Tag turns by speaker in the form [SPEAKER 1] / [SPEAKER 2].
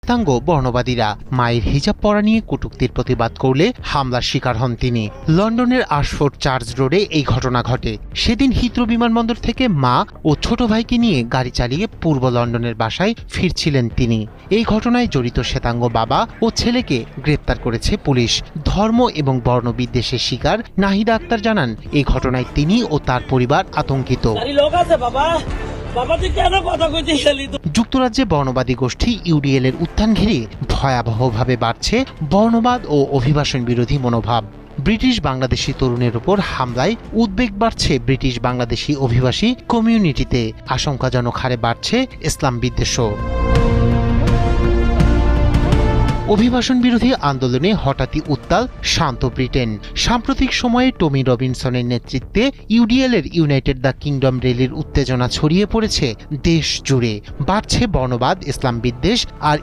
[SPEAKER 1] শ্বেতাঙ্গ বর্ণবাদীরা। মায়ের হিজাব পরা নিয়ে কটূক্তির প্রতিবাদ করলে হামলার শিকার হন তিনি। লন্ডনের আশফোর্ড চার্চ রোডে এই ঘটনা ঘটে। সেদিন হিথ্রো বিমানবন্দর থেকে মা ও ছোট ভাইকে নিয়ে গাড়ি চালিয়ে পূর্ব লন্ডনের বাসায় ফিরছিলেন তিনি। এই ঘটনায় জড়িত শ্বেতাঙ্গ বাবা ও ছেলেকে গ্রেপ্তার করেছে পুলিশ। ধর্ম এবং বর্ণবিদ্বেষের শিকার নাহিদা আক্তার জানান, এই ঘটনায় তিনি ও তার পরিবার আতঙ্কিত। যুক্তরাজ্যে বর্ণবাদী গোষ্ঠী ইউডিএল এর উত্থান ঘিরে ভয়াবহভাবে বাড়ছে বর্ণবাদ ও অভিবাসন বিরোধী মনোভাব। ব্রিটিশ বাংলাদেশি তরুণের উপর হামলায় উদ্বেগ বাড়ছে ব্রিটিশ বাংলাদেশি অভিবাসী কমিউনিটিতে। আশঙ্কাজনক হারে বাড়ছে ইসলাম বিদ্বেষও। অভিবাসন বিরোধী আন্দোলনে হঠাৎই উত্তাল শান্ত ব্রিটেন। সাম্প্রতিক সময়ে টমি রবিনসনের নেতৃত্বে ইউডিএল এর ইউনাইটেড দ্য কিংডম র্যালির উত্তেজনা ছড়িয়ে পড়েছে দেশ জুড়ে। বাড়ছে বর্ণবাদ, ইসলাম বিদ্বেষ আর